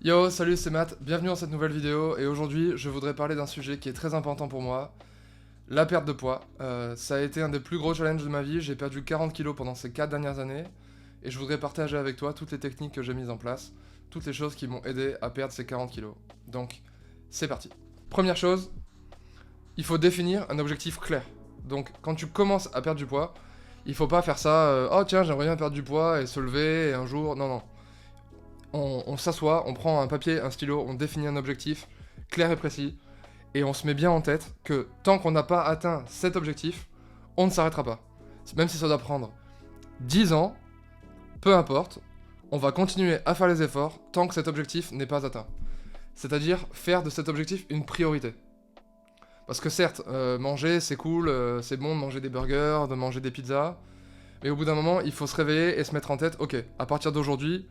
Yo, salut, c'est Matt, bienvenue dans cette nouvelle vidéo, et aujourd'hui je voudrais parler d'un sujet qui est très important pour moi, la perte de poids. Ça a été un des plus gros challenges de ma vie, j'ai perdu 40 kilos pendant ces 4 dernières années, et je voudrais partager avec toi toutes les techniques que j'ai mises en place, toutes les choses qui m'ont aidé à perdre ces 40 kilos. Donc, c'est parti. Première chose, il faut définir un objectif clair. Donc, quand tu commences à perdre du poids, il faut pas faire ça, oh tiens, j'aimerais bien perdre du poids, et se lever, et un jour, non. On s'assoit, on prend un papier, un stylo, on définit un objectif clair et précis, et on se met bien en tête que tant qu'on n'a pas atteint cet objectif, on ne s'arrêtera pas. Même si ça doit prendre 10 ans, peu importe, on va continuer à faire les efforts tant que cet objectif n'est pas atteint. C'est-à-dire faire de cet objectif une priorité. Parce que certes, manger c'est cool, c'est bon de manger des burgers, de manger des pizzas, mais au bout d'un moment, il faut se réveiller et se mettre en tête, ok, à partir d'aujourd'hui,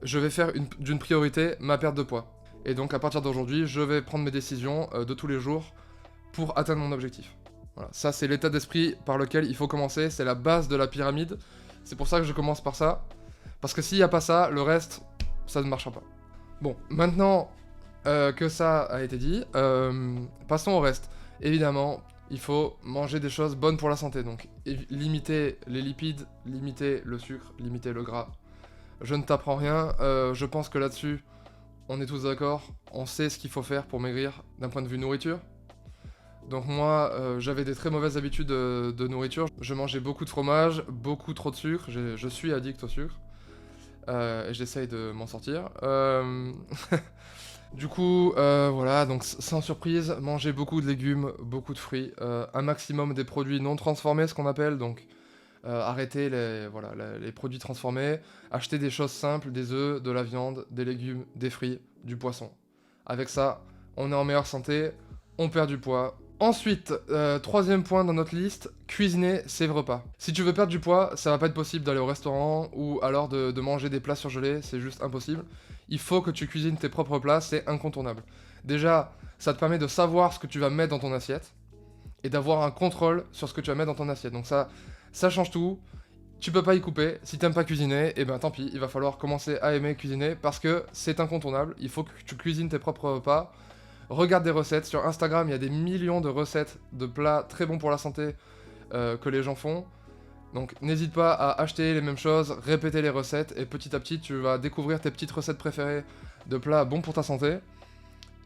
je vais faire d'une priorité ma perte de poids. Et donc à partir d'aujourd'hui, je vais prendre mes décisions de tous les jours pour atteindre mon objectif. Voilà, ça c'est l'état d'esprit par lequel il faut commencer, c'est la base de la pyramide. C'est pour ça que je commence par ça. Parce que s'il n'y a pas ça, le reste, ça ne marchera pas. Bon, maintenant que ça a été dit, passons au reste. Évidemment, il faut manger des choses bonnes pour la santé. Donc limiter les lipides, limiter le sucre, limiter le gras. Je ne t'apprends rien, je pense que là-dessus, on est tous d'accord, on sait ce qu'il faut faire pour maigrir d'un point de vue nourriture. Donc moi, j'avais des très mauvaises habitudes de nourriture, je mangeais beaucoup de fromage, beaucoup trop de sucre, je suis addict au sucre, et j'essaye de m'en sortir. Du coup, voilà, donc sans surprise, manger beaucoup de légumes, beaucoup de fruits, un maximum des produits non transformés, ce qu'on appelle, donc... arrêter les produits transformés, acheter des choses simples, des œufs, de la viande, des légumes, des fruits, du poisson. Avec ça, on est en meilleure santé, on perd du poids. Ensuite, troisième point dans notre liste, cuisiner ses repas. Si tu veux perdre du poids, ça va pas être possible d'aller au restaurant ou alors de manger des plats surgelés, c'est juste impossible. Il faut que tu cuisines tes propres plats, c'est incontournable. Déjà, ça te permet de savoir ce que tu vas mettre dans ton assiette et d'avoir un contrôle sur ce que tu vas mettre dans ton assiette. Donc ça change tout, tu peux pas y couper, si t'aimes pas cuisiner, et ben tant pis, il va falloir commencer à aimer cuisiner, parce que c'est incontournable, il faut que tu cuisines tes propres repas, regarde des recettes, sur Instagram il y a des millions de recettes de plats très bons pour la santé que les gens font, donc n'hésite pas à acheter les mêmes choses, répéter les recettes, et petit à petit tu vas découvrir tes petites recettes préférées de plats bons pour ta santé,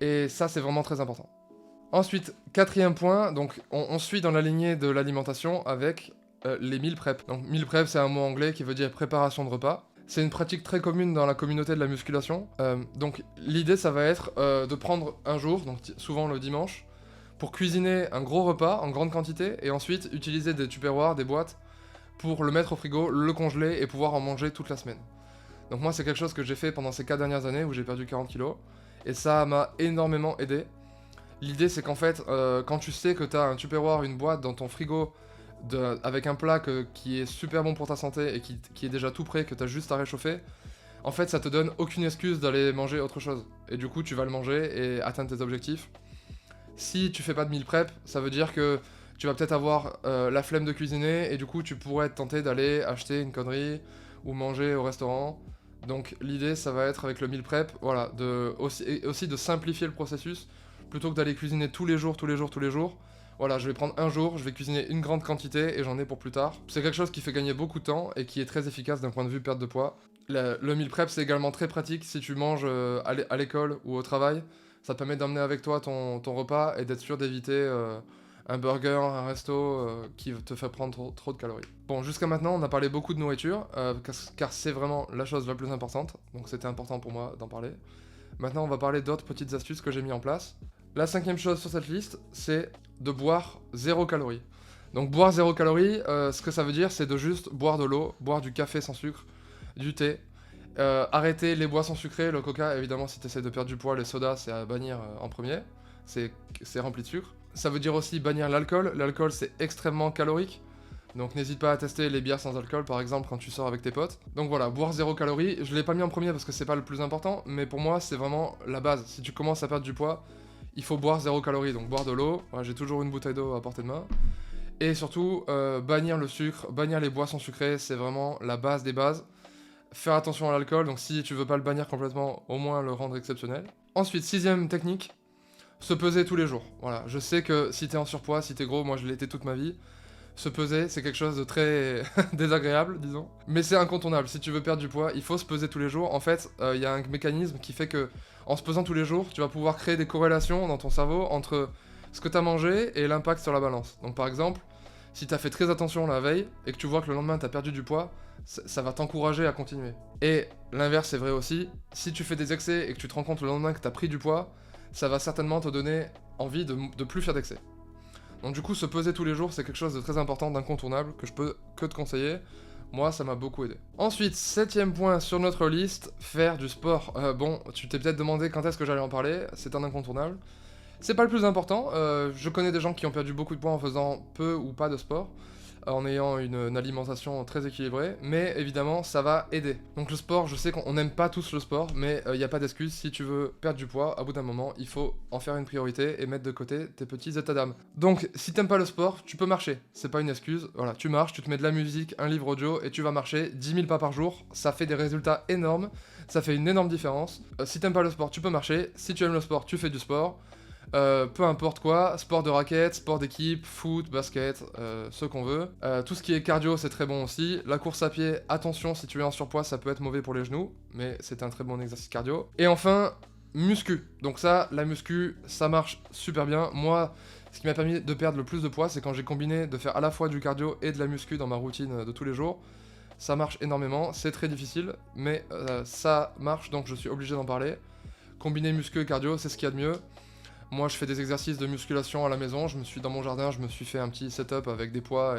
et ça c'est vraiment très important. Ensuite, quatrième point, donc on suit dans la lignée de l'alimentation avec... les meal prep. Donc meal prep c'est un mot anglais qui veut dire préparation de repas. C'est une pratique très commune dans la communauté de la musculation. Donc l'idée ça va être de prendre un jour, donc souvent le dimanche, pour cuisiner un gros repas en grande quantité et ensuite utiliser des tupperwares, des boîtes, pour le mettre au frigo, le congeler et pouvoir en manger toute la semaine. Donc moi c'est quelque chose que j'ai fait pendant ces 4 dernières années où j'ai perdu 40 kilos et ça m'a énormément aidé. L'idée c'est qu'en fait quand tu sais que tu as un tupperware, une boîte dans ton frigo avec un plat qui est super bon pour ta santé et qui est déjà tout prêt, que tu as juste à réchauffer, en fait ça te donne aucune excuse d'aller manger autre chose. Et du coup tu vas le manger et atteindre tes objectifs. Si tu fais pas de meal prep, ça veut dire que tu vas peut-être avoir la flemme de cuisiner et du coup tu pourrais être tenté d'aller acheter une connerie ou manger au restaurant. Donc l'idée ça va être avec le meal prep, voilà, aussi de simplifier le processus, plutôt que d'aller cuisiner tous les jours. Voilà, je vais prendre un jour, je vais cuisiner une grande quantité et j'en ai pour plus tard. C'est quelque chose qui fait gagner beaucoup de temps et qui est très efficace d'un point de vue perte de poids. Le meal prep c'est également très pratique si tu manges à l'école ou au travail. Ça te permet d'emmener avec toi ton repas et d'être sûr d'éviter un burger, un resto qui te fait prendre trop de calories. Bon, jusqu'à maintenant on a parlé beaucoup de nourriture car c'est vraiment la chose la plus importante. Donc c'était important pour moi d'en parler. Maintenant on va parler d'autres petites astuces que j'ai mis en place. La 5e chose sur cette liste, c'est de boire 0 calories. Donc boire 0 calories, ce que ça veut dire, c'est de juste boire de l'eau, boire du café sans sucre, du thé, arrêter les boissons sucrées, le coca, évidemment si tu essaies de perdre du poids, les sodas c'est à bannir en premier, c'est rempli de sucre. Ça veut dire aussi bannir l'alcool c'est extrêmement calorique, donc n'hésite pas à tester les bières sans alcool par exemple quand tu sors avec tes potes. Donc voilà, boire 0 calories, je l'ai pas mis en premier parce que c'est pas le plus important, mais pour moi c'est vraiment la base. Si tu commences à perdre du poids, il faut boire 0 calories, donc boire de l'eau, voilà, j'ai toujours une bouteille d'eau à portée de main. Et surtout, bannir le sucre, bannir les boissons sucrées, c'est vraiment la base des bases. faire attention à l'alcool, donc si tu veux pas le bannir complètement, au moins le rendre exceptionnel. Ensuite, 6ème technique, se peser tous les jours. Voilà, je sais que si t'es en surpoids, si t'es gros, moi je l'ai été toute ma vie, se peser, c'est quelque chose de très désagréable, disons. Mais c'est incontournable, si tu veux perdre du poids, il faut se peser tous les jours. En fait, il y a un mécanisme qui fait que, en se pesant tous les jours, tu vas pouvoir créer des corrélations dans ton cerveau entre ce que t'as mangé et l'impact sur la balance. Donc par exemple, si t'as fait très attention la veille, et que tu vois que le lendemain t'as perdu du poids, ça va t'encourager à continuer. Et l'inverse est vrai aussi, si tu fais des excès et que tu te rends compte le lendemain que t'as pris du poids, ça va certainement te donner envie de plus faire d'excès. Donc du coup, se peser tous les jours, c'est quelque chose de très important, d'incontournable, que je peux que te conseiller. Moi, ça m'a beaucoup aidé. Ensuite, 7ème point sur notre liste, faire du sport. Bon, tu t'es peut-être demandé quand est-ce que j'allais en parler, c'est un incontournable. C'est pas le plus important, je connais des gens qui ont perdu beaucoup de poids en faisant peu ou pas de sport, en ayant une alimentation très équilibrée, mais évidemment ça va aider. Donc le sport, je sais qu'on n'aime pas tous le sport, mais il n'y a pas d'excuse, si tu veux perdre du poids, à bout d'un moment, il faut en faire une priorité et mettre de côté tes petits états d'âme. Donc si t'aimes pas le sport, tu peux marcher, c'est pas une excuse, voilà, tu marches, tu te mets de la musique, un livre audio, et tu vas marcher 10 000 pas par jour, ça fait des résultats énormes, ça fait une énorme différence. Si t'aimes pas le sport, tu peux marcher, si tu aimes le sport, tu fais du sport. Peu importe quoi, sport de raquette, sport d'équipe, foot, basket, ce qu'on veut. Tout ce qui est cardio, c'est très bon aussi. La course à pied, attention, si tu es en surpoids, ça peut être mauvais pour les genoux, mais c'est un très bon exercice cardio. Et enfin, muscu. Donc ça, la muscu, ça marche super bien. Moi, ce qui m'a permis de perdre le plus de poids, c'est quand j'ai combiné de faire à la fois du cardio et de la muscu dans ma routine de tous les jours. Ça marche énormément, c'est très difficile, mais ça marche, donc je suis obligé d'en parler. Combiner muscu et cardio, c'est ce qu'il y a de mieux. Moi, je fais des exercices de musculation à la maison, dans mon jardin, je me suis fait un petit setup avec des poids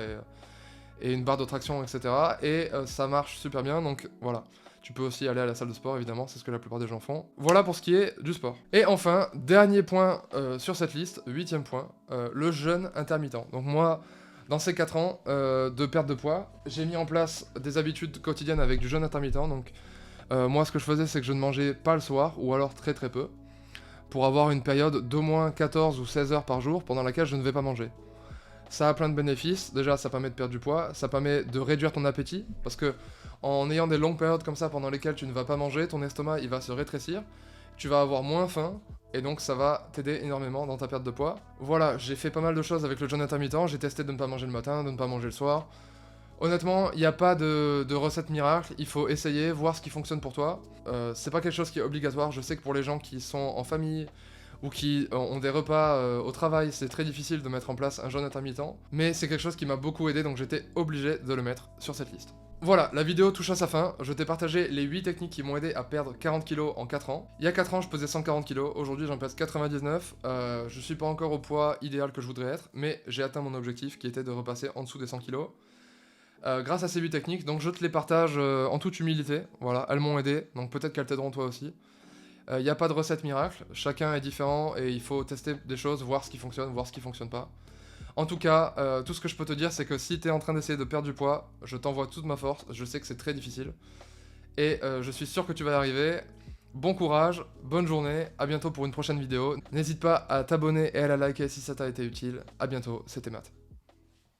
et une barre de traction, etc. Et ça marche super bien, donc voilà. Tu peux aussi aller à la salle de sport, évidemment, c'est ce que la plupart des gens font. Voilà pour ce qui est du sport. Et enfin, dernier point sur cette liste, 8ème point, le jeûne intermittent. Donc moi, dans ces 4 ans de perte de poids, j'ai mis en place des habitudes quotidiennes avec du jeûne intermittent. Donc moi, ce que je faisais, c'est que je ne mangeais pas le soir, ou alors très très peu, pour avoir une période d'au moins 14 ou 16 heures par jour pendant laquelle je ne vais pas manger. Ça a plein de bénéfices, déjà ça permet de perdre du poids, ça permet de réduire ton appétit, parce que en ayant des longues périodes comme ça pendant lesquelles tu ne vas pas manger, ton estomac il va se rétrécir, tu vas avoir moins faim, et donc ça va t'aider énormément dans ta perte de poids. Voilà, j'ai fait pas mal de choses avec le jeûne intermittent, j'ai testé de ne pas manger le matin, de ne pas manger le soir. Honnêtement, il n'y a pas de recette miracle, il faut essayer, voir ce qui fonctionne pour toi. C'est pas quelque chose qui est obligatoire, je sais que pour les gens qui sont en famille ou qui ont des repas au travail, c'est très difficile de mettre en place un jeûne intermittent, mais c'est quelque chose qui m'a beaucoup aidé, donc j'étais obligé de le mettre sur cette liste. Voilà, la vidéo touche à sa fin, je t'ai partagé les 8 techniques qui m'ont aidé à perdre 40 kilos en 4 ans. Il y a 4 ans, je pesais 140 kilos, aujourd'hui j'en pèse 99, je suis pas encore au poids idéal que je voudrais être, mais j'ai atteint mon objectif qui était de repasser en dessous des 100 kilos. Grâce à ces 8 techniques, donc je te les partage en toute humilité, voilà, elles m'ont aidé, donc peut-être qu'elles t'aideront toi aussi. Il n'y a pas de recette miracle, chacun est différent et il faut tester des choses, voir ce qui fonctionne, voir ce qui fonctionne pas. En tout cas, tout ce que je peux te dire, c'est que si tu es en train d'essayer de perdre du poids, je t'envoie toute ma force, je sais que c'est très difficile, et je suis sûr que tu vas y arriver. Bon courage, bonne journée, à bientôt pour une prochaine vidéo. N'hésite pas à t'abonner et à la liker si ça t'a été utile. À bientôt, c'était Matt.